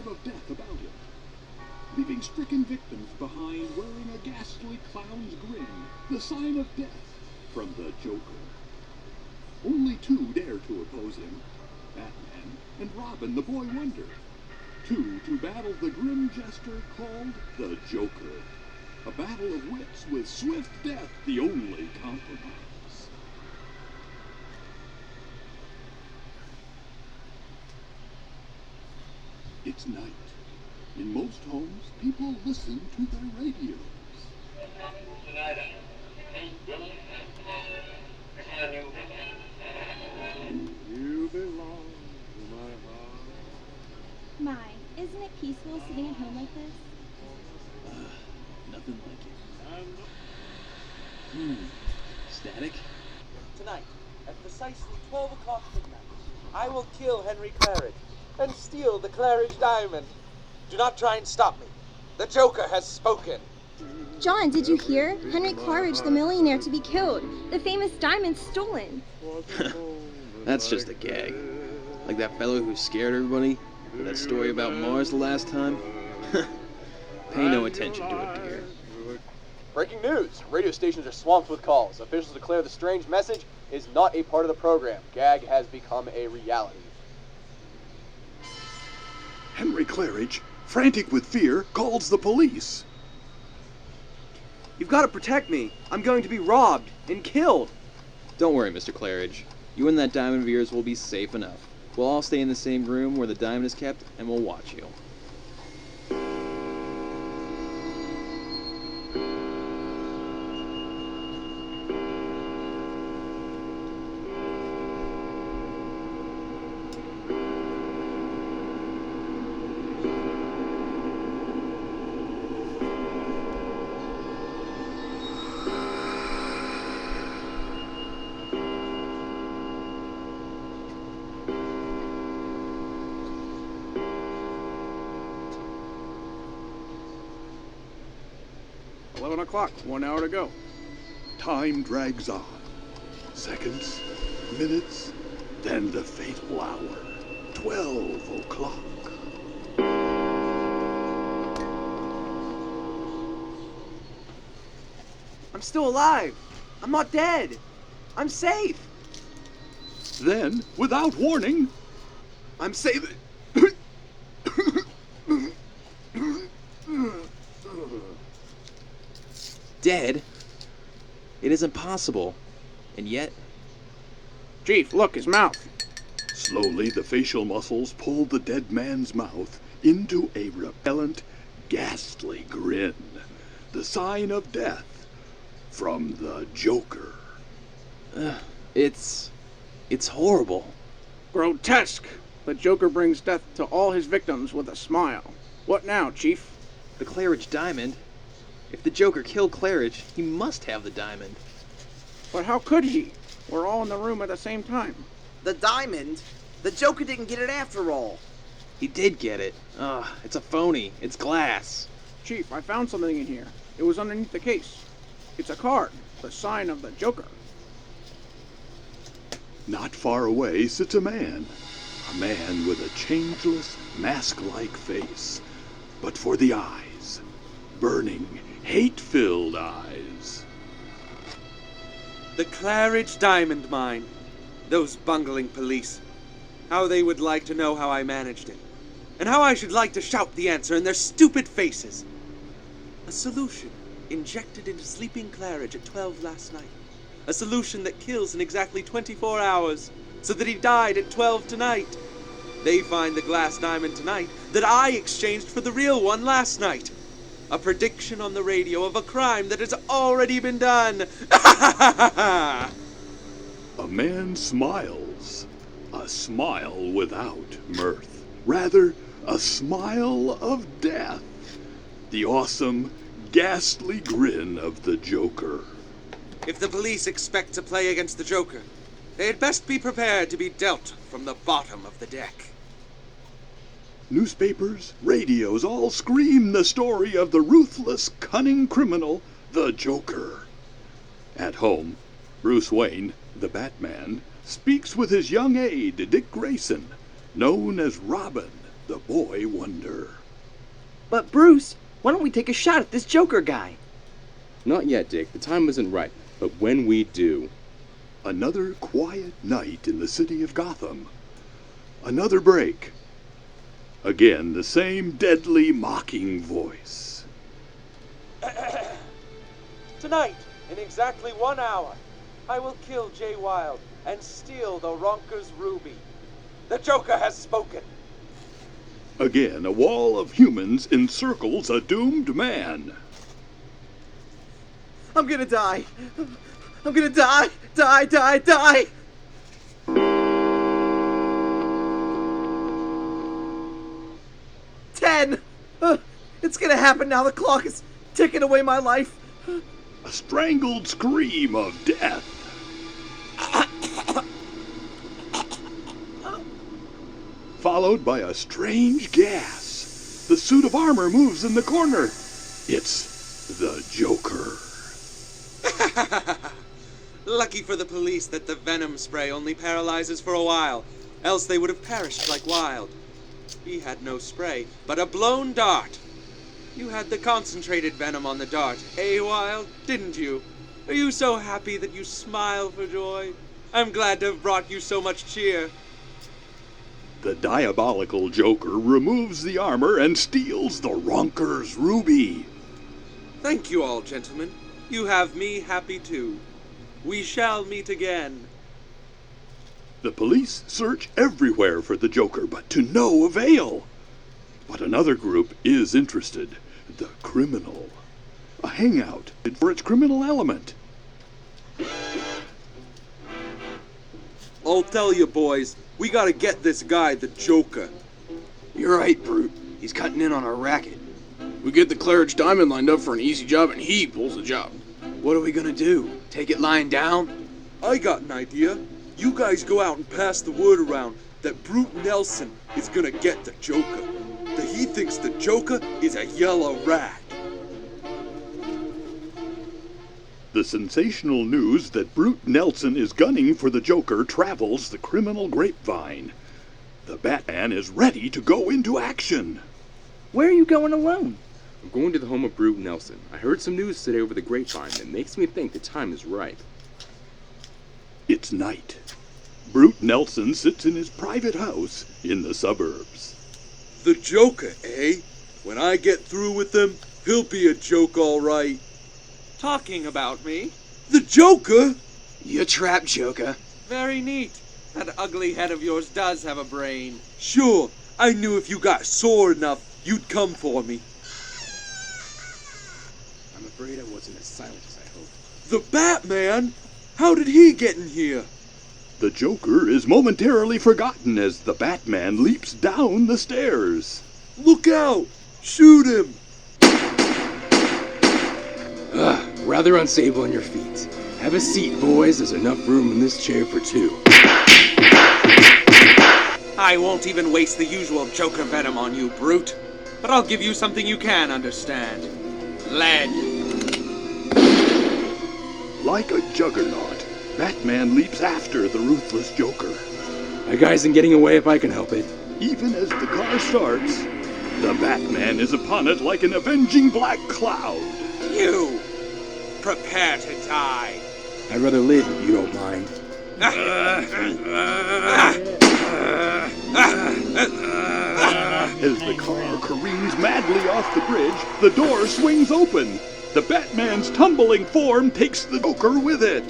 web of death about him, leaving stricken victims behind wearing a ghastly clown's grin, the sign of death from the Joker. Only two dare to oppose him, Batman and Robin the Boy Wonder. Two to battle the grim jester called the Joker. A battle of wits with swift death the only compromise. It's night. In most homes, people listen to their radios. You belong to my heart. My, isn't it peaceful sitting at home like this? Nothing like it. Static? Tonight, at precisely 12 o'clock midnight, I will kill Henry Claridge and steal the Claridge diamond. Do not try and stop me. The Joker has spoken. John, did you hear? Henry Claridge, the millionaire, to be killed. The famous diamond stolen. That's just a gag. Like that fellow who scared everybody with that story about Mars the last time. Pay no attention to it, dear. Breaking news. Radio stations are swamped with calls. Officials declare the strange message is not a part of the program. Gag has become a reality. Henry Claridge, frantic with fear, calls the police. You've got to protect me. I'm going to be robbed and killed. Don't worry, Mr. Claridge. You and that diamond of yours will be safe enough. We'll all stay in the same room where the diamond is kept, and we'll watch you. O'clock, 1 hour to go. Time drags on. Seconds, minutes, then the fatal hour. 12 o'clock. I'm still alive. I'm not dead. I'm safe. Then, without warning, I'm safe. Dead? It isn't possible. And yet... Chief, look, his mouth. Slowly, the facial muscles pull the dead man's mouth into a repellent, ghastly grin. The sign of death from the Joker. It's horrible. Grotesque. The Joker brings death to all his victims with a smile. What now, Chief? The Claridge diamond? If the Joker killed Claridge, he must have the diamond. But how could he? We're all in the room at the same time. The diamond? The Joker didn't get it after all. He did get it. It's a phony. It's glass. Chief, I found something in here. It was underneath the case. It's a card, the sign of the Joker. Not far away sits a man. A man with a changeless, mask-like face. But for the eyes, burning, hate-filled eyes. The Claridge diamond mine. Those bungling police. How they would like to know how I managed it. And how I should like to shout the answer in their stupid faces. A solution injected into sleeping Claridge at 12 last night. A solution that kills in exactly 24 hours, so that he died at 12 tonight. They find the glass diamond tonight that I exchanged for the real one last night. A prediction on the radio of a crime that has already been done. A man smiles. A smile without mirth. Rather, a smile of death. The awesome, ghastly grin of the Joker. If the police expect to play against the Joker, they had best be prepared to be dealt from the bottom of the deck. Newspapers, radios all scream the story of the ruthless, cunning criminal, the Joker. At home, Bruce Wayne, the Batman, speaks with his young aide, Dick Grayson, known as Robin, The boy wonder. But Bruce, why don't we take a shot at this Joker guy? Not yet, Dick. The time isn't right. But when we do... Another quiet night in the city of Gotham. Another break. Again, the same deadly, mocking voice. Tonight, in exactly 1 hour, I will kill Jay Wilde and steal the Ronker's ruby. The Joker has spoken. Again, a wall of humans encircles a doomed man. I'm gonna die. I'm gonna die. Die, die, die. Ten. It's gonna happen now. The clock is ticking away my life. A strangled scream of death. Followed by a strange gas. The suit of armor moves in the corner. It's the Joker. Lucky for the police that the venom spray only paralyzes for a while, else they would have perished like Wilde. He had no spray, but a blown dart. You had the concentrated venom on the dart, Wilde, didn't you? Are you so happy that you smile for joy? I'm glad to have brought you so much cheer. The diabolical Joker removes the armor and steals the Ronker's ruby. Thank you all, gentlemen. You have me happy too. We shall meet again. The police search everywhere for the Joker, but to no avail. But another group is interested. The Criminal. A hangout for its criminal element. I'll tell you, boys, we gotta get this guy, the Joker. You're right, Brute. He's cutting in on our racket. We get the Claridge Diamond lined up for an easy job, and he pulls the job. What are we gonna do? Take it lying down? I got an idea. You guys go out and pass the word around that Brute Nelson is gonna get the Joker. That he thinks the Joker is a yellow rat. The sensational news that Brute Nelson is gunning for the Joker travels the criminal grapevine. The Batman is ready to go into action. Where are you going alone? I'm going to the home of Brute Nelson. I heard some news today over the grapevine that makes me think the time is ripe. It's night. Brute Nelson sits in his private house in the suburbs. The Joker, eh? When I get through with him, he'll be a joke all right. Talking about me? The Joker? You trapped, Joker. Very neat. That ugly head of yours does have a brain. Sure, I knew if you got sore enough, you'd come for me. I'm afraid I wasn't as silent as I hoped. The Batman? How did he get in here? The Joker is momentarily forgotten as the Batman leaps down the stairs. Look out! Shoot him! Rather unstable on your feet. Have a seat, boys. There's enough room in this chair for two. I won't even waste the usual Joker venom on you, Brute. But I'll give you something you can understand. Lead. Like a juggernaut, Batman leaps after the ruthless Joker. My guy isn't getting away if I can help it. Even as the car starts, the Batman is upon it like an avenging black cloud. You! Prepare to die. I'd rather live if you don't mind. As the car careens madly off the bridge, the door swings open. The Batman's tumbling form takes the Joker with it.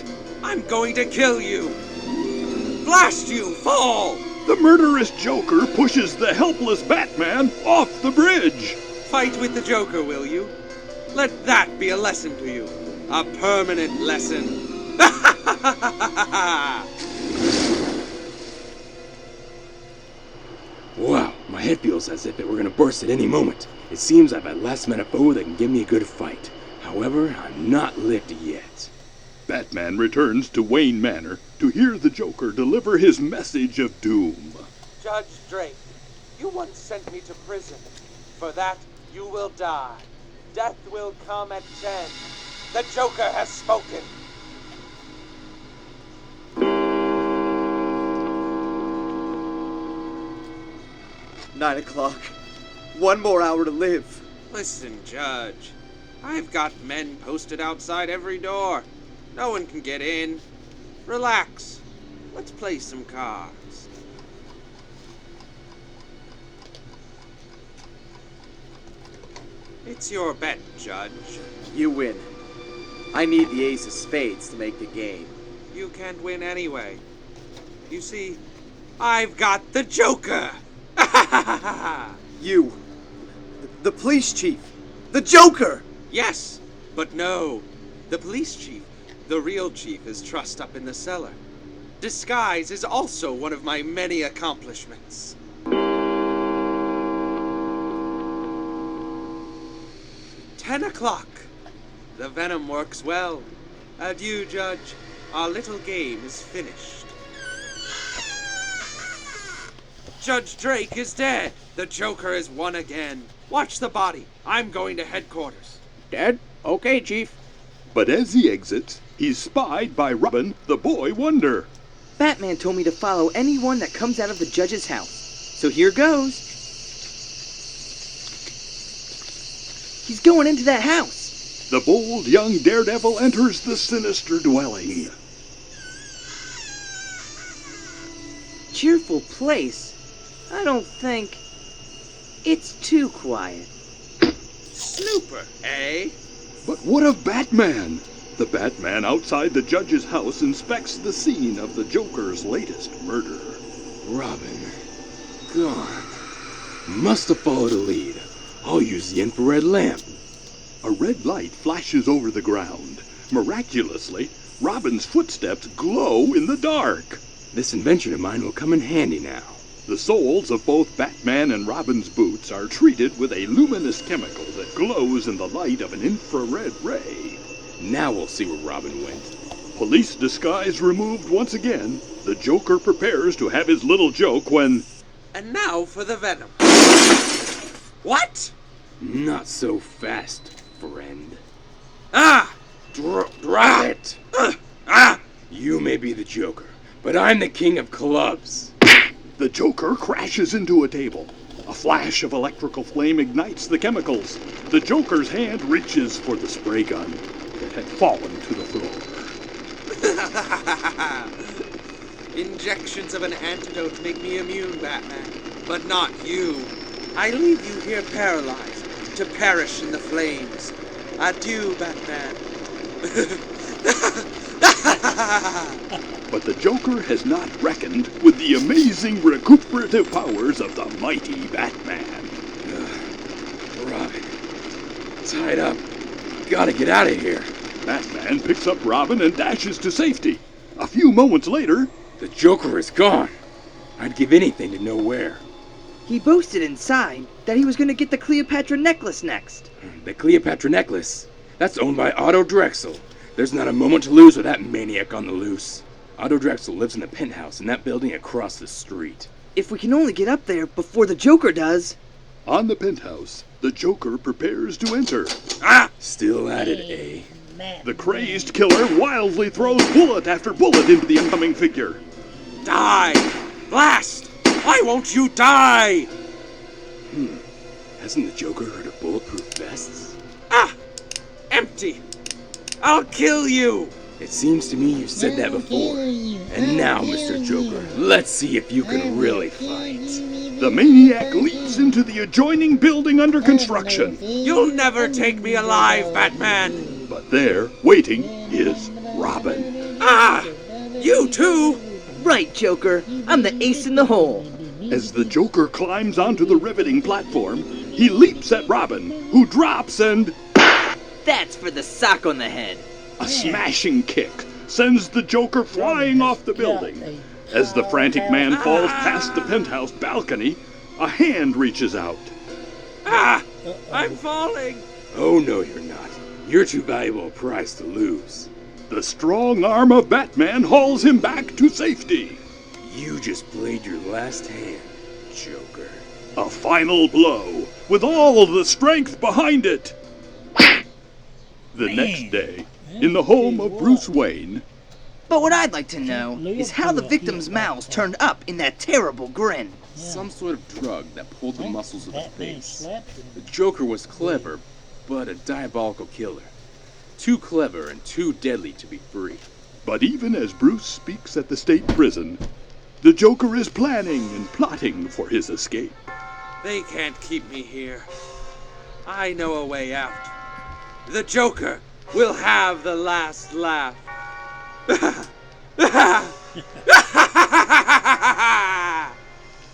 I'm going to kill you. Blast you, fall! The murderous Joker pushes the helpless Batman off the bridge. Fight with the Joker, will you? Let that be a lesson to you. A permanent lesson. Wow, my head feels as if it were gonna burst at any moment. It seems I've at last met a foe that can give me a good fight. However, I'm not licked yet. Batman returns to Wayne Manor to hear the Joker deliver his message of doom. Judge Drake, you once sent me to prison. For that, you will die. Death will come at 10. The Joker has spoken. 9 o'clock. One more hour to live. Listen, Judge. I've got men posted outside every door. No one can get in. Relax. Let's play some cards. It's your bet, Judge. You win. I need the ace of spades to make the game. You can't win anyway. You see, I've got the Joker! You. The police chief. The Joker! Yes, but no. The police chief, the real chief, is trussed up in the cellar. Disguise is also one of my many accomplishments. 10 o'clock. The venom works well. Adieu, Judge. Our little game is finished. Judge Drake is dead. The Joker has won again. Watch the body. I'm going to headquarters. Dead? Okay, Chief. But as he exits, he's spied by Robin, the boy wonder. Batman told me to follow anyone that comes out of the judge's house. So here goes. He's going into that house. The bold young daredevil enters the sinister dwelling. Cheerful place. I don't think... It's too quiet. Snooper, eh? But what of Batman? The Batman outside the judge's house inspects the scene of the Joker's latest murder. Robin. Gone. Must have followed a lead. I'll use the infrared lamp. A red light flashes over the ground. Miraculously, Robin's footsteps glow in the dark. This invention of mine will come in handy now. The soles of both Batman and Robin's boots are treated with a luminous chemical that glows in the light of an infrared ray. Now we'll see where Robin went. Police disguise removed once again, the Joker prepares to have his little joke when... And now for the venom. What? Not so fast, friend. Ah! Drop it! You may be the Joker, but I'm the king of clubs. The Joker crashes into a table. A flash of electrical flame ignites the chemicals. The Joker's hand reaches for the spray gun that had fallen to the floor. Injections of an antidote make me immune, Batman. But not you. I leave you here paralyzed, to perish in the flames. Adieu, Batman. But the Joker has not reckoned with the amazing recuperative powers of the mighty Batman. Robin. Tied up. Gotta get out of here. Batman picks up Robin and dashes to safety. A few moments later... The Joker is gone. I'd give anything to know where. He boasted inside that he was going to get the Cleopatra necklace next. The Cleopatra necklace. That's owned by Otto Drexel. There's not a moment to lose with that maniac on the loose. Otto Drexel lives in the penthouse in that building across the street. If we can only get up there before the Joker does. On the penthouse, the Joker prepares to enter. Still at it, eh? The crazed killer wildly throws bullet after bullet into the incoming figure. Die! Blast! Why won't you die? Hasn't the Joker heard of bulletproof vests? Empty! I'll kill you! It seems to me you've said that before. And now, Mr. Joker, let's see if you can really fight. The maniac leaps into the adjoining building under construction. You'll never take me alive, Batman! But there, waiting, is Robin. You too? Right, Joker. I'm the ace in the hole. As the Joker climbs onto the riveting platform, he leaps at Robin, who drops and... That's for the sock on the head. A smashing kick sends the Joker flying off the building. As the frantic man falls past the penthouse balcony, a hand reaches out. I'm falling! Oh, no, you're not. You're too valuable a prize to lose. The strong arm of Batman hauls him back to safety. You just played your last hand, Joker. A final blow, with all of the strength behind it. The next day, in the home of Bruce Wayne. But what I'd like to know is how the victims' mouths turned up in that terrible grin. Some sort of drug that pulled the muscles of the face. The Joker was clever, but a diabolical killer. Too clever and too deadly to be free. But even as Bruce speaks at the state prison, the Joker is planning and plotting for his escape. They can't keep me here. I know a way out. The Joker will have the last laugh.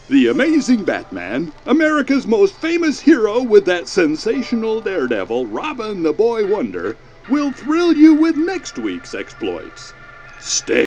The Amazing Batman, America's most famous hero with that sensational daredevil, Robin the Boy Wonder, will thrill you with next week's exploits. Stay.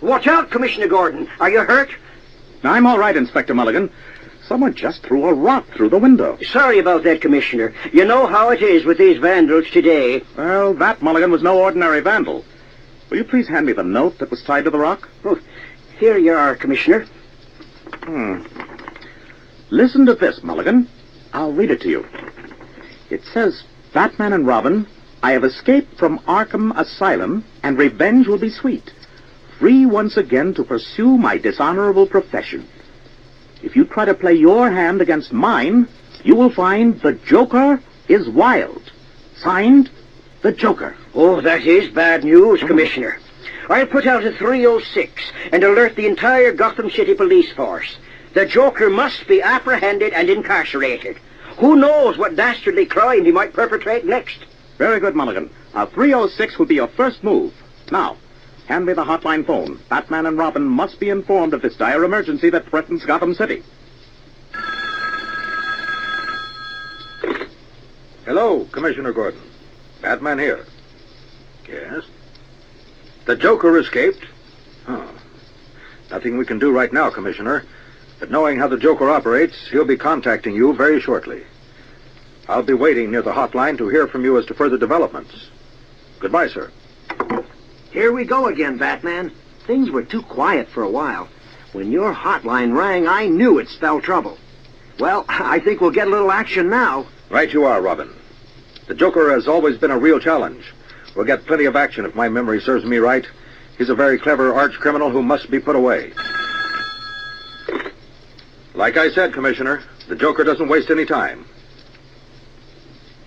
Watch out, Commissioner Gordon. Are you hurt? I'm all right, Inspector Mulligan. Someone just threw a rock through the window. Sorry about that, Commissioner. You know how it is with these vandals today. Well, that, Mulligan, was no ordinary vandal. Will you please hand me the note that was tied to the rock? Oh, here you are, Commissioner. Listen to this, Mulligan. I'll read it to you. It says, Batman and Robin, I have escaped from Arkham Asylum, and revenge will be sweet. Free once again to pursue my dishonorable profession. If you try to play your hand against mine, you will find the Joker is wild. Signed, the Joker. Oh, that is bad news, Commissioner. I'll put out a 306 and alert the entire Gotham City police force. The Joker must be apprehended and incarcerated. Who knows what dastardly crime he might perpetrate next? Very good, Mulligan. A 306 will be your first move. Now, hand me the hotline phone. Batman and Robin must be informed of this dire emergency that threatens Gotham City. Hello, Commissioner Gordon. Batman here. Yes? The Joker escaped? Oh. Nothing we can do right now, Commissioner. But knowing how the Joker operates, he'll be contacting you very shortly. I'll be waiting near the hotline to hear from you as to further developments. Goodbye, sir. Here we go again, Batman. Things were too quiet for a while. When your hotline rang, I knew it spelled trouble. Well, I think we'll get a little action now. Right you are, Robin. The Joker has always been a real challenge. We'll get plenty of action if my memory serves me right. He's a very clever arch-criminal who must be put away. Like I said, Commissioner, the Joker doesn't waste any time.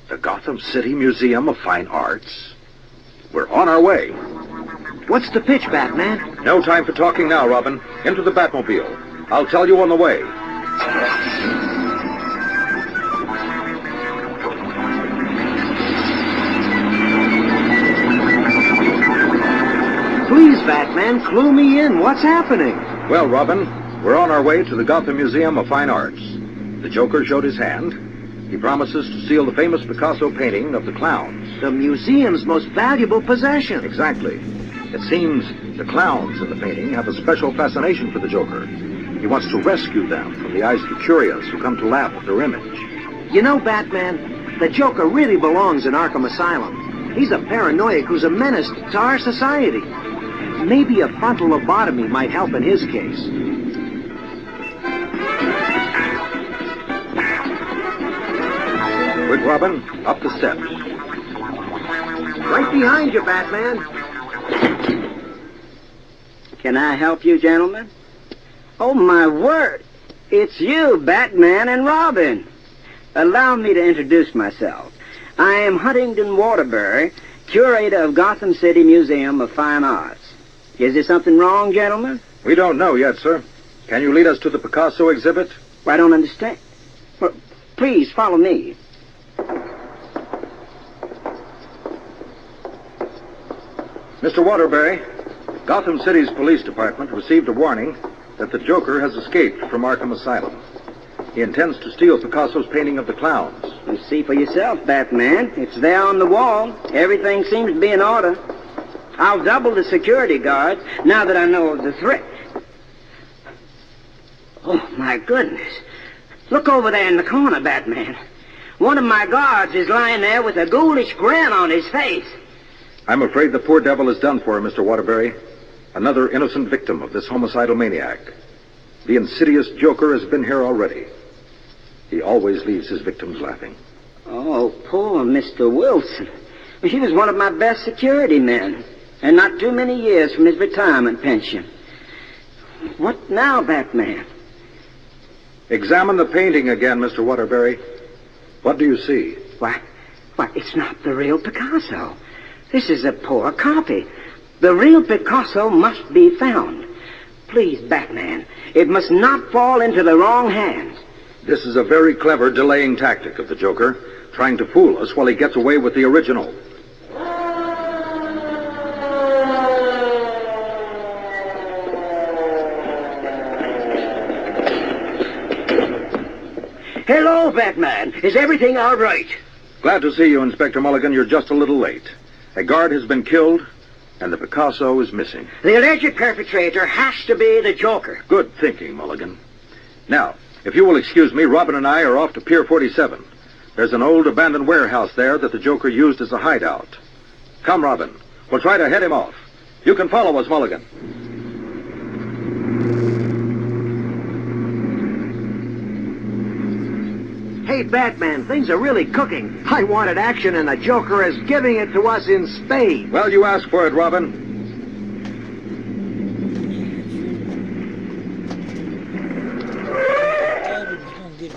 The Gotham City Museum of Fine Arts? We're on our way. What's the pitch, Batman? No time for talking now, Robin. Into the Batmobile. I'll tell you on the way. Please, Batman, clue me in. What's happening? Well, Robin, we're on our way to the Gotham Museum of Fine Arts. The Joker showed his hand. He promises to steal the famous Picasso painting of the clowns. The museum's most valuable possession. Exactly. It seems the clowns in the painting have a special fascination for the Joker. He wants to rescue them from the eyes of the curious who come to laugh at their image. You know, Batman, the Joker really belongs in Arkham Asylum. He's a paranoiac who's a menace to our society. Maybe a frontal lobotomy might help in his case. Quick, Robin, up the steps. Right behind you, Batman. Can I help you, gentlemen? Oh, my word. It's you, Batman and Robin. Allow me to introduce myself. I am Huntington Waterbury, curator of Gotham City Museum of Fine Arts. Is there something wrong, gentlemen? We don't know yet, sir. Can you lead us to the Picasso exhibit? Well, I don't understand. Well, please, follow me. Mr. Waterbury, Gotham City's police department received a warning that the Joker has escaped from Arkham Asylum. He intends to steal Picasso's painting of the clowns. You see for yourself, Batman. It's there on the wall. Everything seems to be in order. I'll double the security guards now that I know of the threat. Oh, my goodness. Look over there in the corner, Batman. One of my guards is lying there with a ghoulish grin on his face. I'm afraid the poor devil is done for, Mr. Waterbury. Another innocent victim of this homicidal maniac. The insidious Joker has been here already. He always leaves his victims laughing. Oh, poor Mr. Wilson. He was one of my best security men, and not too many years from his retirement pension. What now, Batman? Examine the painting again, Mr. Waterbury. What do you see? Why, it's not the real Picasso. This is a poor copy. The real Picasso must be found. Please, Batman, it must not fall into the wrong hands. This is a very clever delaying tactic of the Joker, trying to fool us while he gets away with the original. Hello, Batman. Is everything all right? Glad to see you, Inspector Mulligan. You're just a little late. A guard has been killed, and the Picasso is missing. The alleged perpetrator has to be the Joker. Good thinking, Mulligan. Now, if you will excuse me, Robin and I are off to Pier 47. There's an old abandoned warehouse there that the Joker used as a hideout. Come, Robin. We'll try to head him off. You can follow us, Mulligan. Hey, Batman, things are really cooking. I wanted action, and the Joker is giving it to us in spades. Well, you asked for it, Robin.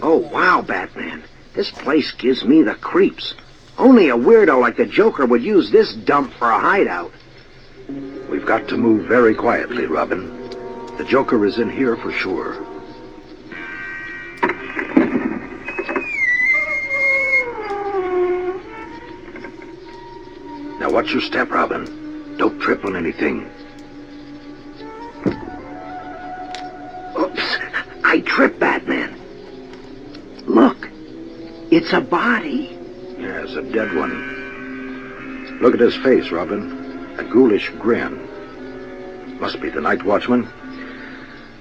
Oh, wow, Batman. This place gives me the creeps. Only a weirdo like the Joker would use this dump for a hideout. We've got to move very quietly, Robin. The Joker is in here for sure. Now, watch your step, Robin. Don't trip on anything. Oops, I tripped, Batman. Look, it's a body. Yes, a dead one. Look at his face, Robin. A ghoulish grin. Must be the night watchman.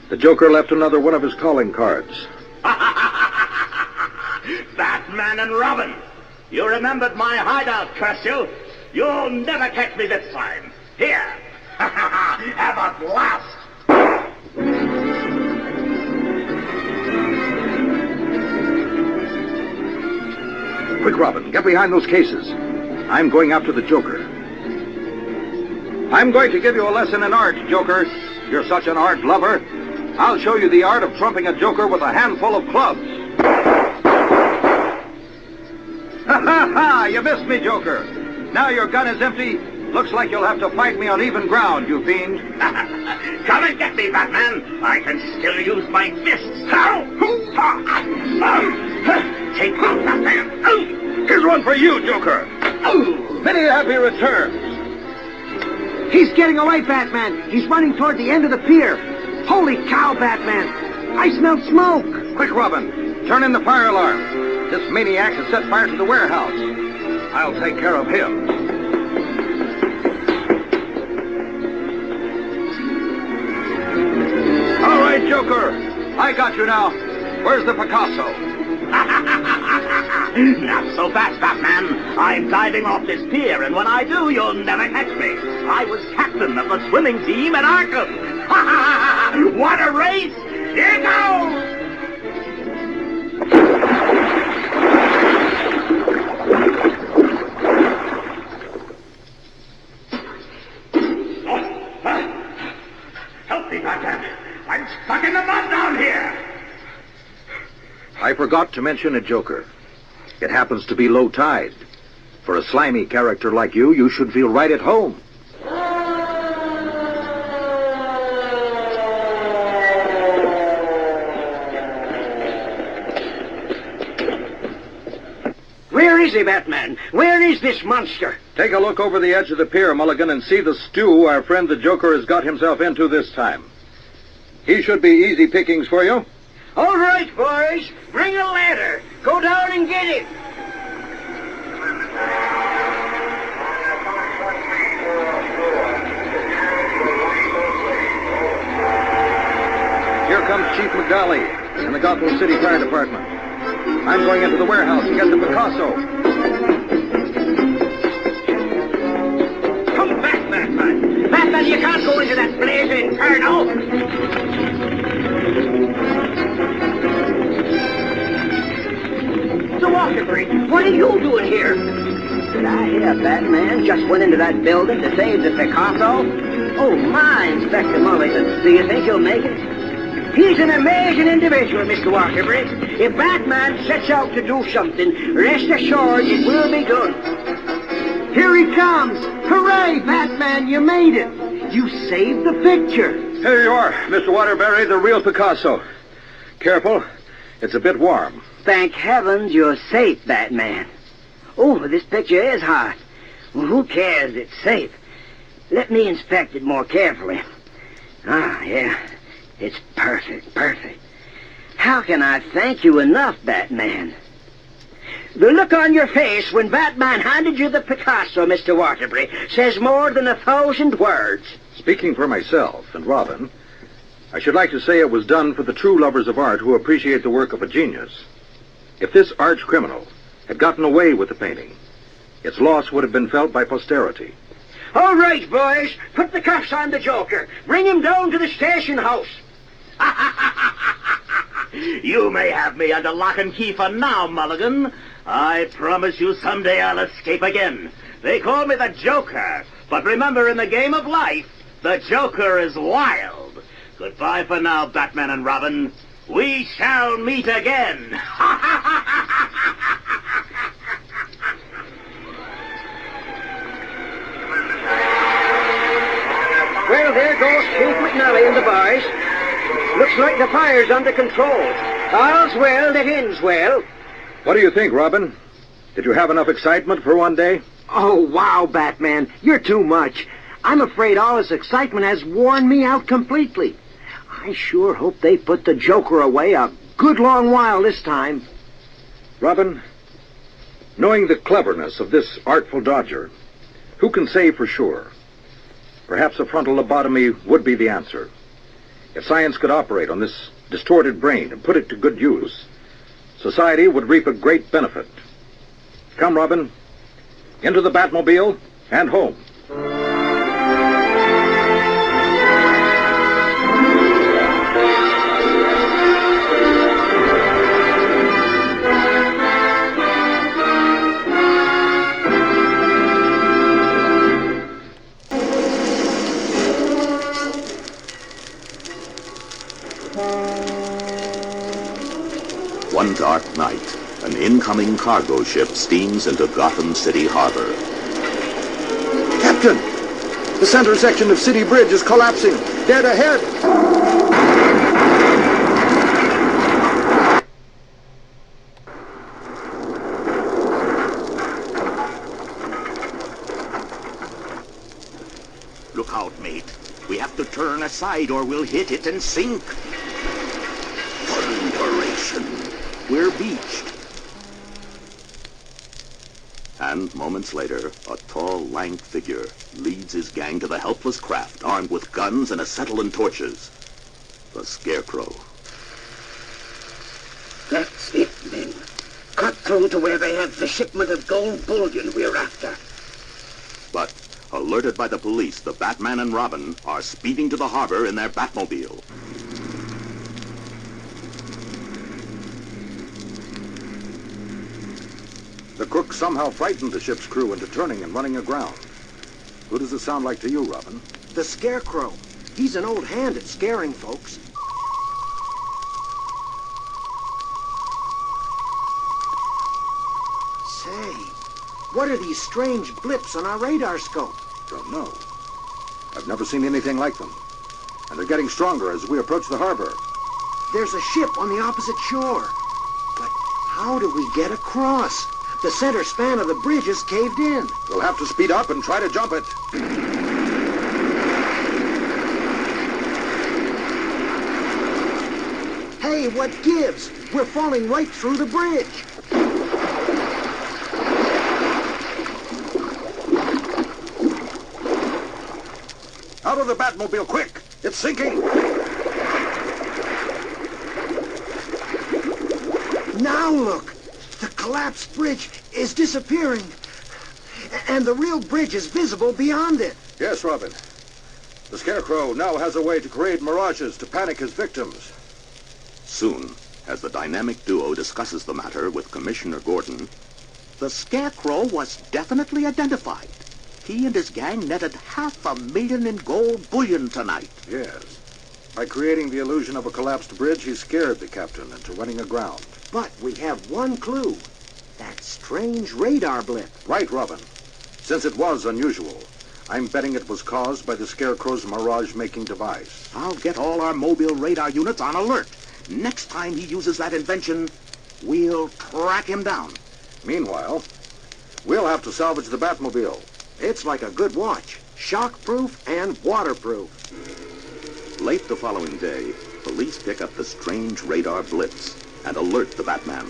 The Joker left another one of his calling cards. Batman and Robin! You remembered my hideout, curse you! You'll never catch me this time. Here! Have a blast! Quick, Robin, get behind those cases. I'm going after the Joker. I'm going to give you a lesson in art, Joker. You're such an art lover. I'll show you the art of trumping a Joker with a handful of clubs. Ha ha ha! You missed me, Joker. Now your gun is empty. Looks like you'll have to fight me on even ground, you fiend. Come and get me, Batman. I can still use my fists. Take off, Batman. Here's one for you, Joker. Many happy returns. He's getting away, Batman. He's running toward the end of the pier. Holy cow, Batman. I smell smoke. Quick, Robin. Turn in the fire alarm. This maniac has set fire to the warehouse. I'll take care of him. All right, Joker. I got you now. Where's the Picasso? Not so fast, Batman. I'm diving off this pier, and when I do, you'll never catch me. I was captain of the swimming team at Arkham. What a race! Here goes! Help me, Batman. I'm stuck in the mud down here. I forgot to mention it, Joker. It happens to be low tide. For a slimy character like you, you should feel right at home. Where is he, Batman? Where is this monster? Take a look over the edge of the pier, Mulligan, and see the stew our friend the Joker has got himself into this time. He should be easy pickings for you. All right, boys. Bring a ladder. Go down and get it. Here comes Chief McDolly and the Gotham City Fire Department. I'm going into the warehouse to get the Picasso. Well, you can't go into that blazing inferno. So, Waterbury, what are you doing here? Did I hear Batman just went into that building to save the Picasso? Oh, my, Inspector Mulligan. Do you think he'll make it? He's an amazing individual, Mr. Waterbury. If Batman sets out to do something, rest assured it will be done. Here he comes! Hooray, Batman, you made it! You saved the picture. Here you are, Mr. Waterbury, the real Picasso. Careful, it's a bit warm. Thank heavens you're safe, Batman. Oh, this picture is hot. Well, who cares? It's safe. Let me inspect it more carefully. Ah, yeah. It's perfect, perfect. How can I thank you enough, Batman? The look on your face when Batman handed you the Picasso, Mr. Waterbury, says more than 1,000 words. Speaking for myself and Robin, I should like to say it was done for the true lovers of art who appreciate the work of a genius. If this arch criminal had gotten away with the painting, its loss would have been felt by posterity. All right, boys, put the cuffs on the Joker. Bring him down to the station house. You may have me under lock and key for now, Mulligan. I promise you someday I'll escape again. They call me the Joker, but remember, in the game of life, the Joker is wild. Goodbye for now, Batman and Robin. We shall meet again. Well, there goes Chief McNally and the boys. Looks like the fire's under control. All's well that ends well. What do you think, Robin? Did you have enough excitement for one day? Oh, wow, Batman. You're too much. I'm afraid all this excitement has worn me out completely. I sure hope they put the Joker away a good long while this time. Robin, knowing the cleverness of this artful dodger, who can say for sure? Perhaps a frontal lobotomy would be the answer. If science could operate on this distorted brain and put it to good use, society would reap a great benefit. Come, Robin, into the Batmobile and home. One dark night, an incoming cargo ship steams into Gotham City Harbor. Captain! The center section of City Bridge is collapsing. Dead ahead! Look out, mate. We have to turn aside or we'll hit it and sink. Thunderation. We're beached. And moments later, a tall, lank figure leads his gang to the helpless craft, armed with guns and acetylene torches. The Scarecrow. That's it, men. Cut through to where they have the shipment of gold bullion we're after. But, alerted by the police, the Batman and Robin are speeding to the harbor in their Batmobile. The crook somehow frightened the ship's crew into turning and running aground. Who does it sound like to you, Robin? The Scarecrow. He's an old hand at scaring folks. Say, what are these strange blips on our radar scope? Don't know. I've never seen anything like them. And they're getting stronger as we approach the harbor. There's a ship on the opposite shore. But how do we get across? The center span of the bridge is caved in. We'll have to speed up and try to jump it. Hey, what gives? We're falling right through the bridge. Out of the Batmobile, quick! It's sinking! Now look! The collapsed bridge is disappearing. And the real bridge is visible beyond it. Yes, Robin. The Scarecrow now has a way to create mirages to panic his victims. Soon, as the dynamic duo discusses the matter with Commissioner Gordon, the Scarecrow was definitely identified. He and his gang netted $500,000 in gold bullion tonight. Yes. By creating the illusion of a collapsed bridge, he scared the captain into running aground. But we have one clue. That strange radar blip. Right, Robin. Since it was unusual, I'm betting it was caused by the Scarecrow's mirage-making device. I'll get all our mobile radar units on alert. Next time he uses that invention, we'll track him down. Meanwhile, we'll have to salvage the Batmobile. It's like a good watch. Shock-proof and waterproof. Late the following day, police pick up the strange radar blips and alert the Batman.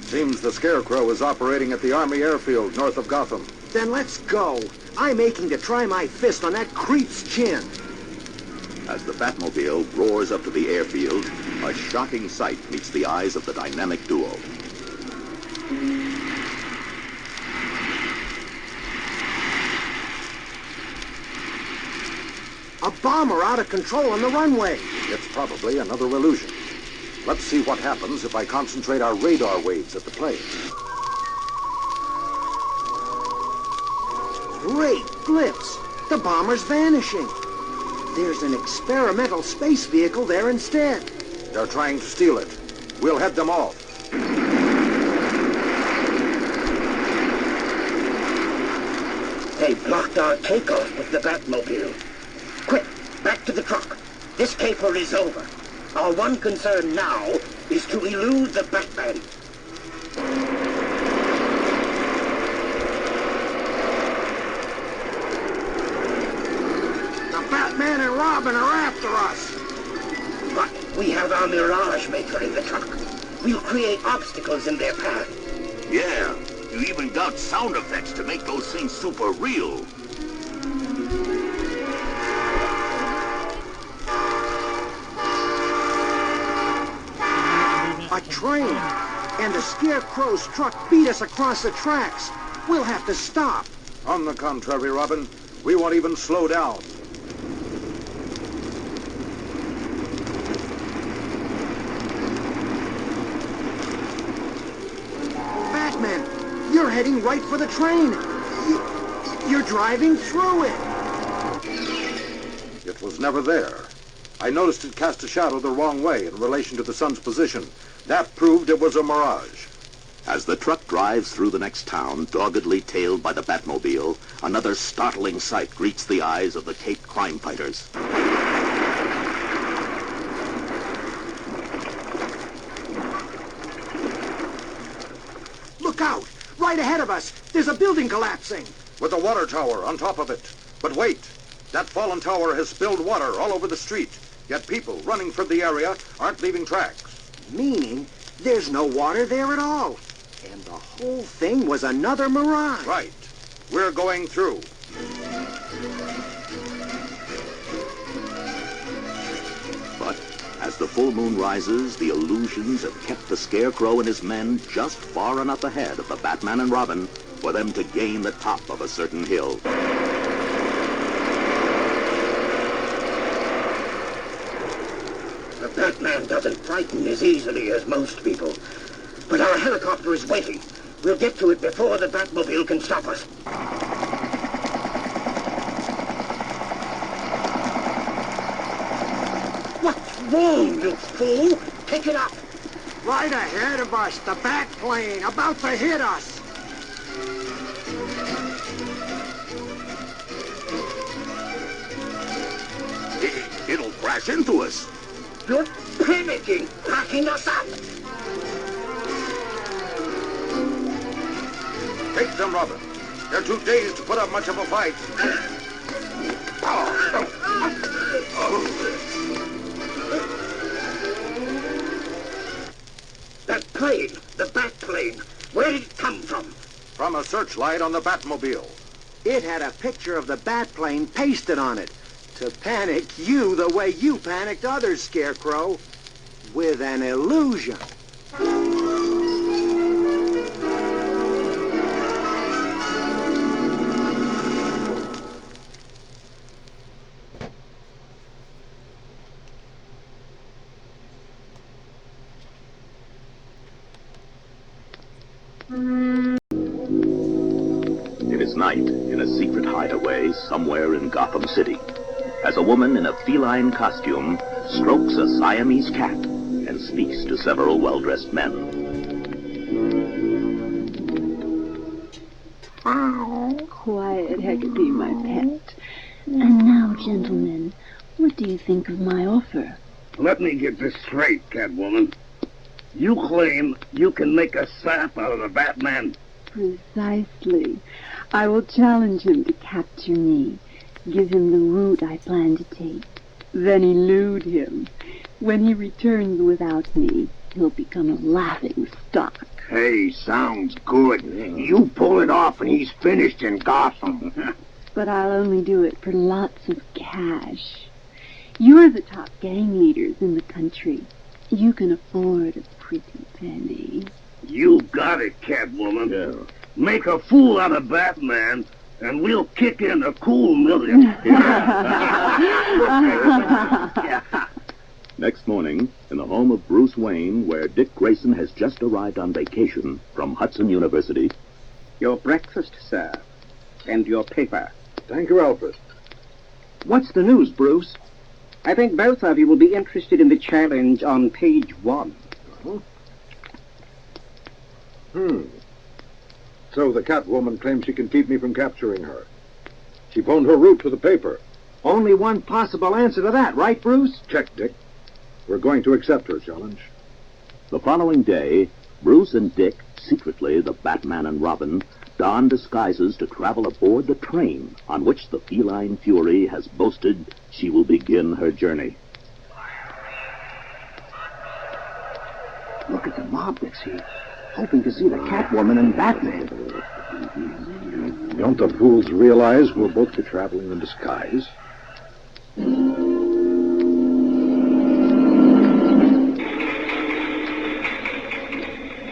Seems the Scarecrow is operating at the Army airfield north of Gotham. Then let's go. I'm aching to try my fist on that creep's chin. As the Batmobile roars up to the airfield, a shocking sight meets the eyes of the dynamic duo. A bomber out of control on the runway. It's probably another illusion. Let's see what happens if I concentrate our radar waves at the plane. Great blips. The bomber's vanishing. There's an experimental space vehicle there instead. They're trying to steal it. We'll head them off. They blocked our takeoff with the Batmobile. Quick, back to the truck. This caper is over. Our one concern now is to elude the Batman. The Batman and Robin are after us. But we have our Mirage Maker in the truck. We'll create obstacles in their path. Yeah, you even got sound effects to make those things super real. A train! And the Scarecrow's truck beat us across the tracks. We'll have to stop. On the contrary, Robin, we won't even slow down. Batman, you're heading right for the train. You're driving through it. It was never there. I noticed it cast a shadow the wrong way in relation to the sun's position. That proved it was a mirage. As the truck drives through the next town, doggedly tailed by the Batmobile, another startling sight greets the eyes of the Cape crime fighters. Look out! Right ahead of us! There's a building collapsing! With a water tower on top of it. But wait! That fallen tower has spilled water all over the street. Yet people running from the area aren't leaving tracks. Meaning there's no water there at all. And the whole thing was another mirage. Right. We're going through. But as the full moon rises, the illusions have kept the Scarecrow and his men just far enough ahead of the Batman and Robin for them to gain the top of a certain hill. The Batman doesn't frighten as easily as most people. But our helicopter is waiting. We'll get to it before the Batmobile can stop us. What's wrong, you fool? Pick it up. Right ahead of us, the Batplane, about to hit us. It'll crash into us. You're panicking, packing us up. Take them, Robin. They're too dazed to put up much of a fight. That plane, the Batplane, where did it come from? From a searchlight on the Batmobile. It had a picture of the Batplane pasted on it. To panic you the way you panicked others, Scarecrow. With an illusion. is night in a secret hideaway somewhere in Gotham City, as a woman in a feline costume strokes a Siamese cat and speaks to several well-dressed men. Quiet, Hecate, my pet. And now, gentlemen, what do you think of my offer? Let me get this straight, Catwoman. You claim you can make a sap out of the Batman? Precisely. I will challenge him to capture me, give him the route I plan to take, then elude him. When he returns without me, he'll become a laughing stock. Hey, sounds good. You pull it off and he's finished in Gotham. But I'll only do it for lots of cash. You're the top gang leaders in the country. You can afford a pretty penny. You got it, Catwoman. Yeah. Make a fool out of Batman, and we'll kick in a cool million. Next morning, in the home of Bruce Wayne, where Dick Grayson has just arrived on vacation from Hudson University. Your breakfast, sir. And your paper. Thank you, Alfred. What's the news, Bruce? I think both of you will be interested in the challenge on page 1. So the Catwoman claims she can keep me from capturing her. She phoned her route to the paper. Only one possible answer to that, right, Bruce? Check, Dick. We're going to accept her challenge. The following day, Bruce and Dick, secretly the Batman and Robin, don disguises to travel aboard the train on which the feline fury has boasted she will begin her journey. Look at the mob that's here, hoping to see the Catwoman and Batman. Don't the fools realize we'll both be traveling in disguise?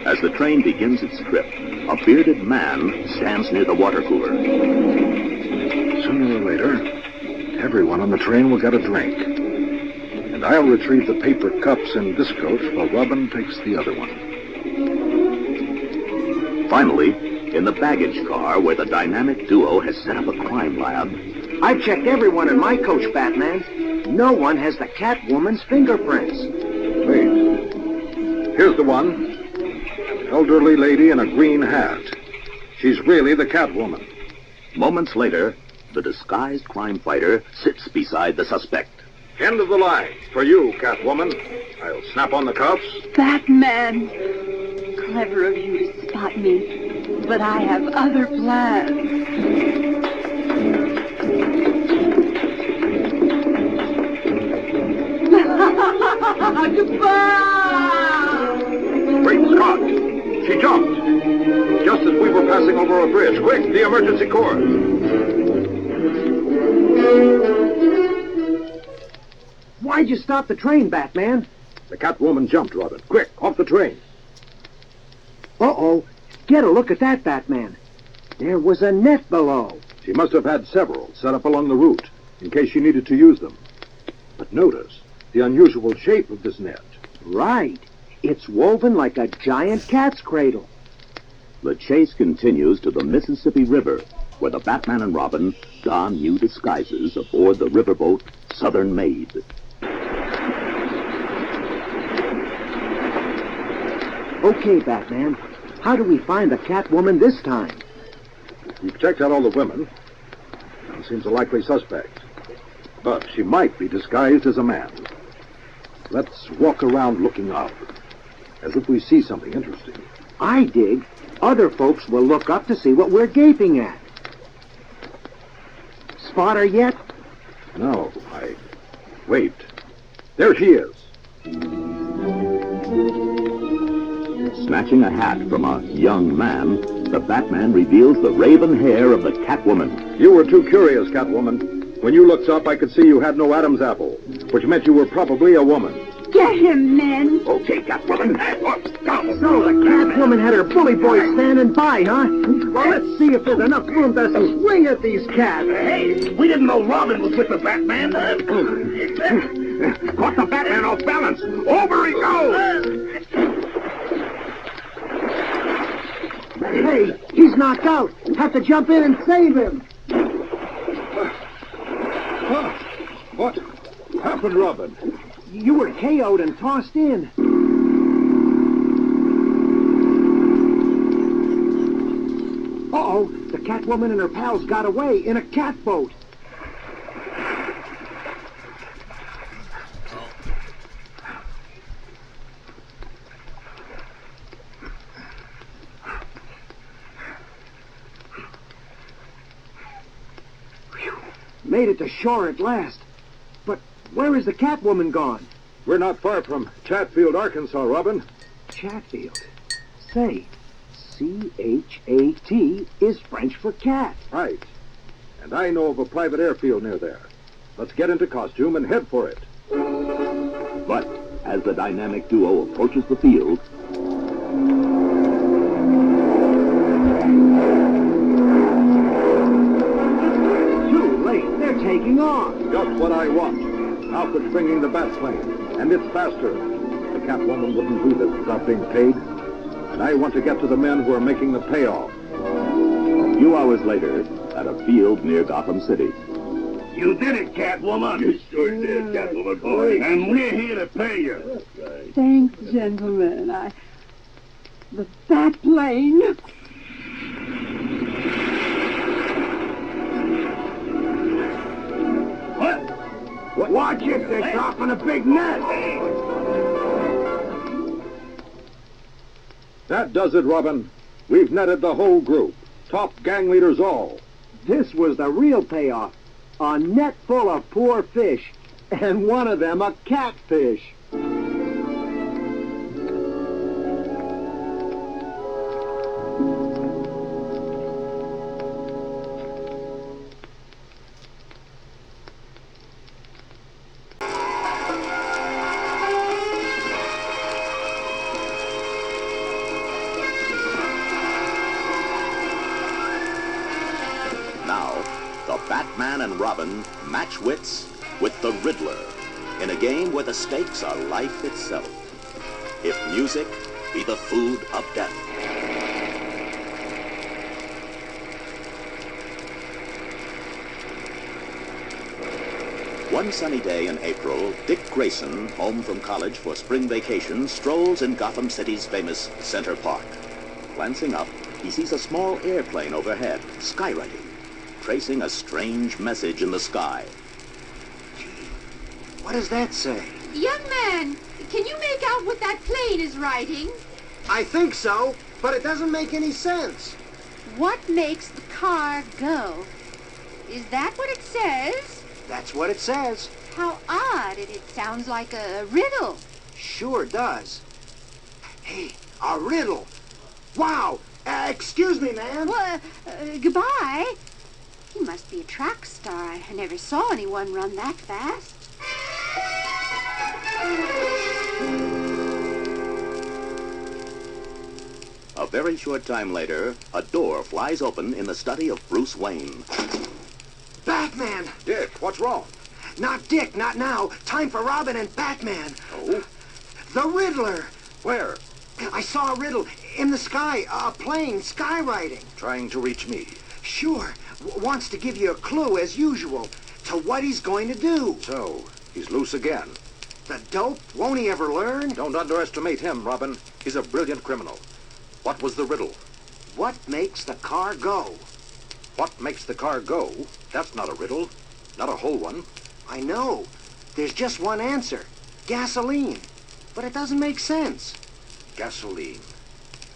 As the train begins its trip, a bearded man stands near the water cooler. Sooner or later, everyone on the train will get a drink. And I'll retrieve the paper cups in this coach while Robin takes the other one. Finally, in the baggage car where the dynamic duo has set up a crime lab, I've checked everyone in my coach, Batman. No one has the Catwoman's fingerprints. Wait. Here's the one. An elderly lady in a green hat. She's really the Catwoman. Moments later, the disguised crime fighter sits beside the suspect. End of the line. For you, Catwoman. I'll snap on the cuffs. Batman! Clever of you to spot me, but I have other plans. Goodbye! Great Scott! She jumped! Just as we were passing over a bridge. Quick, the emergency cord! Why'd you stop the train, Batman? The Catwoman jumped, Robin. Quick, off the train. Uh-oh. Get a look at that, Batman. There was a net below. She must have had several set up along the route, in case she needed to use them. But notice the unusual shape of this net. Right. It's woven like a giant cat's cradle. The chase continues to the Mississippi River, where the Batman and Robin don new disguises aboard the riverboat Southern Maid. Okay, Batman. How do we find the Catwoman this time? We've checked out all the women. Now seems a likely suspect. But she might be disguised as a man. Let's walk around looking up, as if we see something interesting. I dig. Other folks will look up to see what we're gaping at. Spot her yet? No, Wait. There she is. Snatching a hat from a young man, the Batman reveals the raven hair of the Catwoman. You were too curious, Catwoman. When you looked up, I could see you had no Adam's apple, which meant you were probably a woman. Get him, men! Okay, Catwoman. So the Catwoman had her bully boy standing by, huh? Well, let's see if there's enough room to swing at these cats. Hey, we didn't know Robin was with the Batman. Caught the Batman off balance. Over he goes. Hey, he's knocked out. Have to jump in and save him. Huh? What happened, Robin? You were KO'd and tossed in. Uh-oh, the Catwoman and her pals got away in a catboat. Made it to shore at last. But where is the Catwoman gone? We're not far from Chatfield, Arkansas, Robin. Chatfield? Say, C-H-A-T is French for cat. Right. And I know of a private airfield near there. Let's get into costume and head for it. But as the dynamic duo approaches the field, Too late. They're taking off. Just what I want. Alfred's bringing the bat plane, and it's faster. The Catwoman wouldn't do this without being paid. And I want to get to the men who are making the payoff. a few hours later, at a field near Gotham City. You did it, Catwoman. You sure did, Catwoman boy. And we're here to pay you. Thanks, gentlemen. The bat plane. What? Watch it, they're dropping a big net. That does it, Robin. We've netted the whole group. Top gang leaders all. This was the real payoff. A net full of poor fish, and one of them a catfish. Now, the Batman and Robin match wits with the Riddler in a game where the stakes are life itself. If music be the food of death. One sunny day in April, Dick Grayson, home from college for spring vacation, strolls in Gotham City's famous Center Park. Glancing up, he sees a small airplane overhead, skywriting, tracing a strange message in the sky. What does that say? Young man, can you make out what that plane is writing? I think so, but it doesn't make any sense. What makes the car go? Is that what it says? That's what it says. How odd. It sounds like a riddle. Sure does. Hey, a riddle. Wow. Excuse me, ma'am. Well, goodbye. He must be a track star. I never saw anyone run that fast. A very short time later, a door flies open in the study of Bruce Wayne. Batman! Dick, what's wrong? Not Dick, not now. Time for Robin and Batman. Oh? The Riddler. Where? I saw a riddle in the sky, a plane skywriting. Trying to reach me. Sure. Wants to give you a clue, as usual, to what he's going to do. So, he's loose again. The dope? Won't he ever learn? Don't underestimate him, Robin. He's a brilliant criminal. What was the riddle? What makes the car go? What makes the car go? That's not a riddle. Not a whole one. I know. There's just one answer. Gasoline. But it doesn't make sense. Gasoline.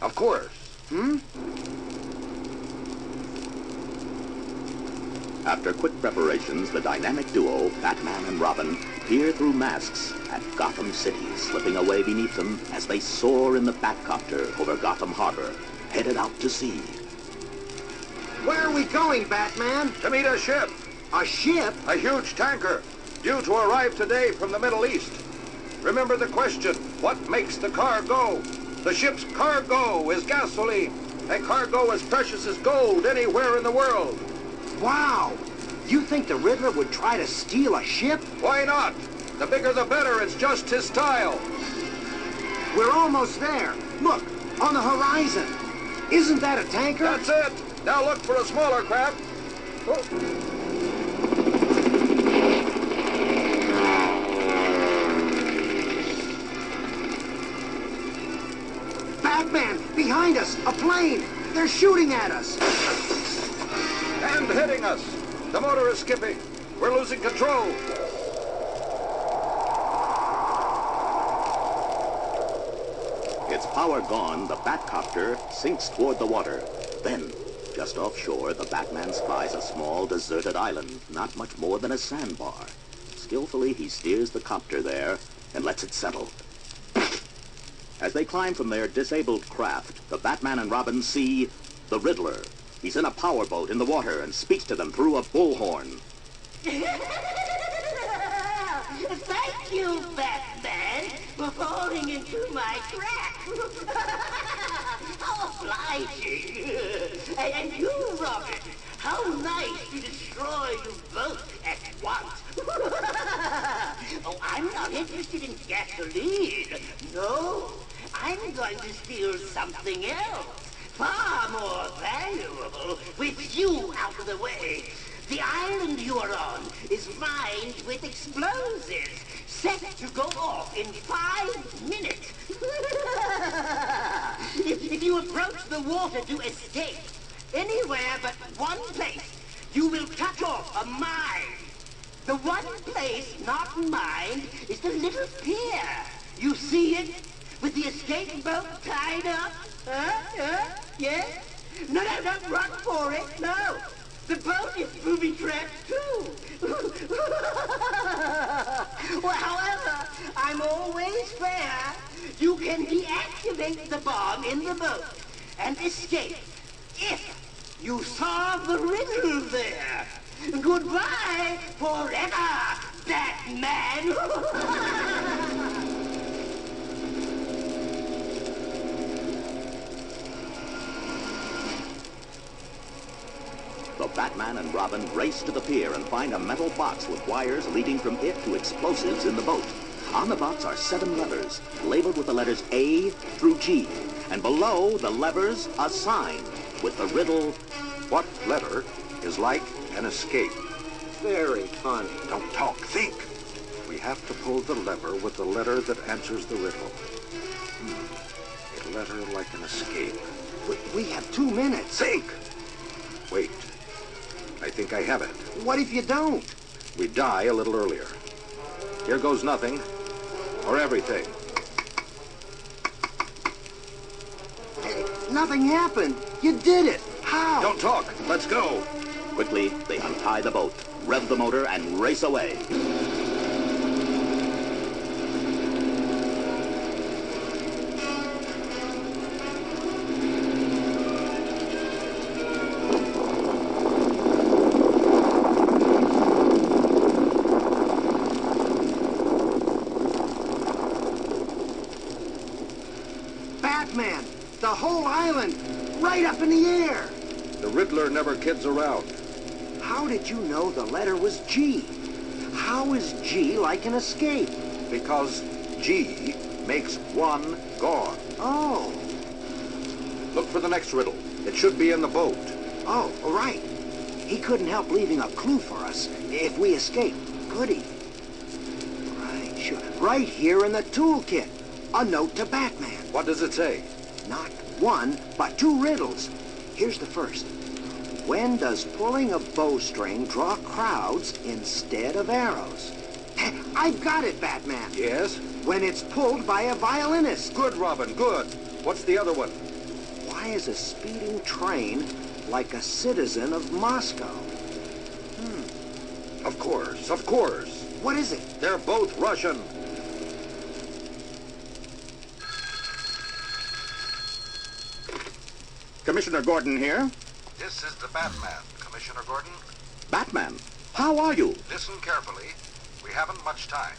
Of course. After quick preparations, the dynamic duo, Batman and Robin, peer through masks at Gotham City, slipping away beneath them as they soar in the Batcopter over Gotham Harbor, headed out to sea. Where are we going, Batman? To meet a ship. A ship? A huge tanker, due to arrive today from the Middle East. Remember the question, what makes the car go? The ship's cargo is gasoline, a cargo as precious as gold anywhere in the world. Wow! You think the Riddler would try to steal a ship? Why not? The bigger the better, it's just his style. We're almost there. Look, on the horizon. Isn't that a tanker? That's it. Now look for a smaller craft. Batman, behind us, a plane. They're shooting at us. And hitting us. The motor is skipping. We're losing control. Its power gone, the Batcopter sinks toward the water. Then, just offshore, the Batman spies a small, deserted island, not much more than a sandbar. Skillfully, he steers the copter there and lets it settle. As they climb from their disabled craft, the Batman and Robin see the Riddler. He's in a powerboat in the water and speaks to them through a bullhorn. Thank you, Batman, for falling into my trap. How obliging. And you, Robin, how nice to destroy you both at once. Oh, I'm not interested in gasoline. No, I'm going to steal something else, far more valuable, with you out of the way. The island you're on is mined with explosives, set to go off in 5 minutes. If you approach the water to escape, anywhere but one place, you will touch off a mine. The one place not mined is the little pier. You see it? With the escape boat tied up? Yes? No, don't run for it, no. The boat is booby-trapped, too. Well, however, I'm always fair. You can deactivate the bomb in the boat and escape if you solve the riddle there. Goodbye forever, Batman. The Batman and Robin race to the pier and find a metal box with wires leading from it to explosives in the boat. On the box are 7 levers, labeled with the letters A through G, and below the levers, a sign with the riddle, What letter is like an escape? Very funny. Don't talk, think. We have to pull the lever with the letter that answers the riddle. A letter like an escape. We have 2 minutes. Think! Wait. I think I have it. What if you don't? We die a little earlier. Here goes nothing, or everything. Nothing happened. You did it. How? Don't talk. Let's go. Quickly, they untie the boat, rev the motor, and race away. Batman, the whole island, right up in the air. The Riddler never kids around. How did you know the letter was G? How is G like an escape? Because G makes 1 gone. Oh. Look for the next riddle. It should be in the boat. Oh, right. He couldn't help leaving a clue for us if we escape, could he? Right, sure. Right here in the toolkit. A note to Batman. What does it say? Not 1, but 2 riddles. Here's the first. When does pulling a bowstring draw crowds instead of arrows? I've got it, Batman. Yes? When it's pulled by a violinist. Good, Robin, good. What's the other one? Why is a speeding train like a citizen of Moscow? Of course, of course. What is it? They're both Russian. Commissioner Gordon here. This is the Batman, Commissioner Gordon. Batman, how are you? Listen carefully. We haven't much time.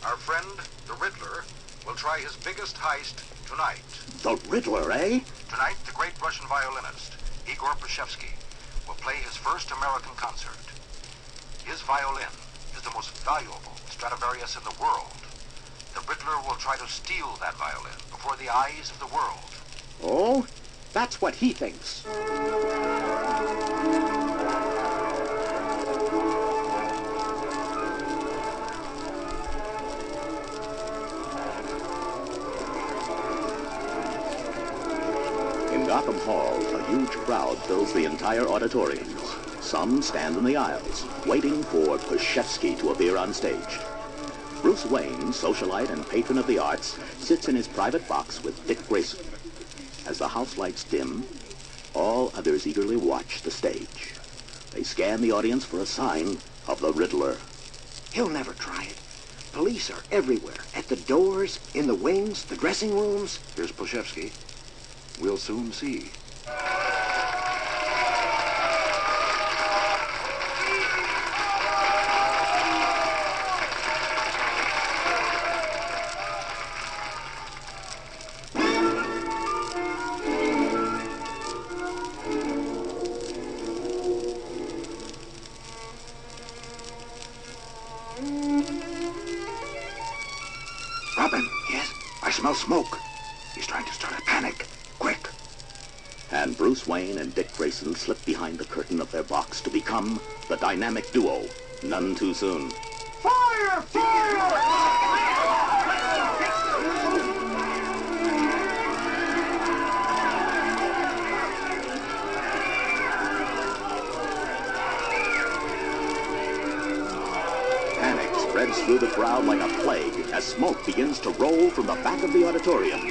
Our friend, the Riddler, will try his biggest heist tonight. The Riddler, eh? Tonight, the great Russian violinist, Igor Prashevsky, will play his first American concert. His violin is the most valuable Stradivarius in the world. The Riddler will try to steal that violin before the eyes of the world. Oh? That's what he thinks. In Gotham Hall, a huge crowd fills the entire auditorium. Some stand in the aisles, waiting for Poshevsky to appear on stage. Bruce Wayne, socialite and patron of the arts, sits in his private box with Dick Grayson. As the house lights dim, all others eagerly watch the stage. They scan the audience for a sign of the Riddler. He'll never try it. Police are everywhere. At the doors, in the wings, the dressing rooms. Here's Poshevsky. We'll soon see. Robin! Yes? I smell smoke. He's trying to start a panic. Quick! And Bruce Wayne and Dick Grayson slip behind the curtain of their box to become the dynamic duo, none too soon. Fire! Fire! Panic spreads through the crowd like a plague as smoke begins to roll from the back of the auditorium.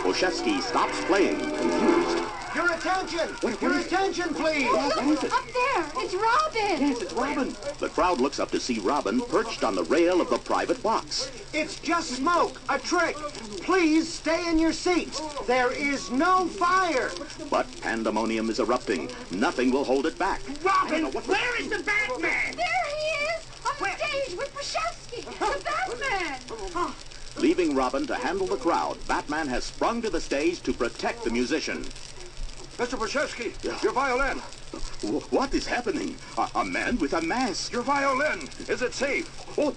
Poshevsky stops playing, confused. Your attention! Your attention, please! What is it? Up there! It's Robin! Yes, it's Robin. The crowd looks up to see Robin perched on the rail of the private box. It's just smoke, a trick. Please stay in your seats. There is no fire. But pandemonium is erupting. Nothing will hold it back. Robin, where is the Batman? There he is! On the stage with Poshevsky! The Batman! Oh. Leaving Robin to handle the crowd, Batman has sprung to the stage to protect the musician. Mr. Poshevsky, your violin. What is happening? A man with a mask. Your violin. Is it safe? Oh,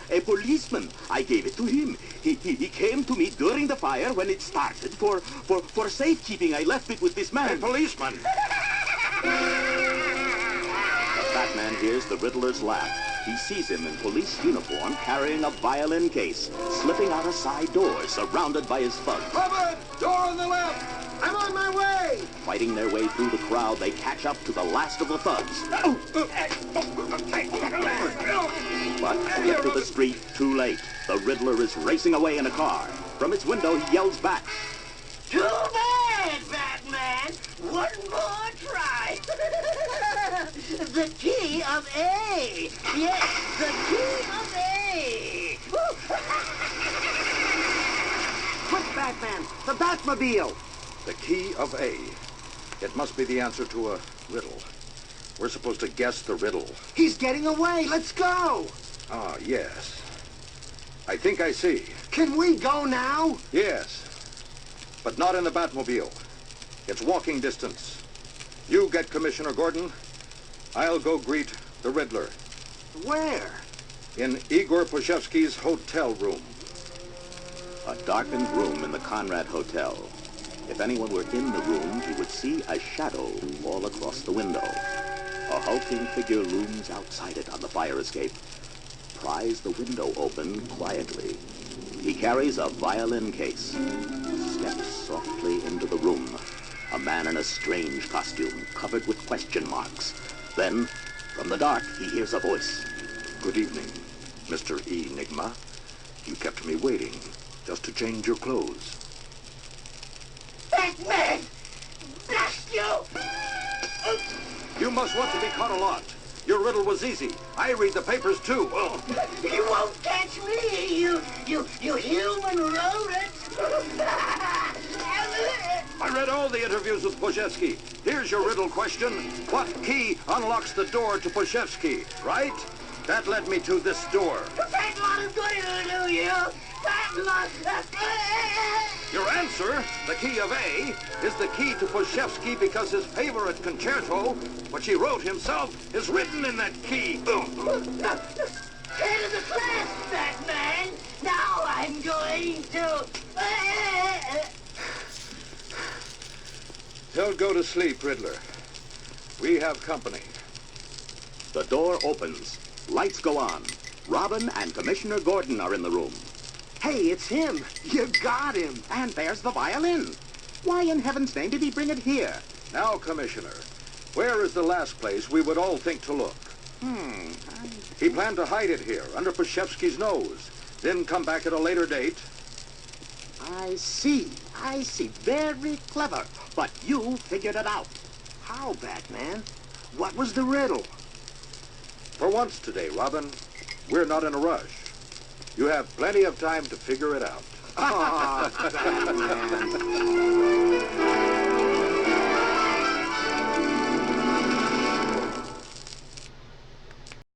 a policeman. I gave it to him. He came to me during the fire when it started. For safekeeping, I left it with this man. A policeman. Batman hears the Riddler's laugh. He sees him in police uniform carrying a violin case, slipping out a side door, surrounded by his thugs. Robin! Door on the left! I'm on my way! Fighting their way through the crowd, they catch up to the last of the thugs. But to get to the street, too late. The Riddler is racing away in a car. From its window, he yells back. Too bad, Batman. One more try. The key of A. Yes, the key of A. Quick, Batman! The Batmobile! The key of A. It must be the answer to a riddle. We're supposed to guess the riddle. He's getting away! Let's go! Ah, yes. I think I see. Can we go now? Yes. But not in the Batmobile. It's walking distance. You get Commissioner Gordon. I'll go greet the Riddler. Where? In Igor Poshevsky's hotel room. A darkened room in the Conrad Hotel. If anyone were in the room, he would see a shadow fall across the window. A hulking figure looms outside it on the fire escape. Pries the window open quietly. He carries a violin case. Steps softly into the room. A man in a strange costume, covered with question marks. Then, from the dark, he hears a voice. Good evening, Mr. Enigma. You kept me waiting just to change your clothes. Batman! Blast you! You must want to be caught a lot. Your riddle was easy. I read the papers too. Oh. You won't catch me, you human rodent! I read all the interviews with Poshevsky. Here's your riddle question. What key unlocks the door to Poshevsky, right? That led me to this door. That lot is going to do you! That lot... Your answer, the key of A, is the key to Poshevsky because his favorite concerto, which he wrote himself, is written in that key. Head of the class, Batman! Now I'm going to... Don't go to sleep, Riddler. We have company. The door opens. Lights go on. Robin and Commissioner Gordon are in the room. Hey, it's him. You got him. And there's the violin. Why in heaven's name did he bring it here? Now, Commissioner, where is the last place we would all think to look? He planned to hide it here, under Pashevsky's nose, then come back at a later date. I see. Very clever. But you figured it out. How, Batman? What was the riddle? For once today, Robin, we're not in a rush. You have plenty of time to figure it out. Aw, Batman.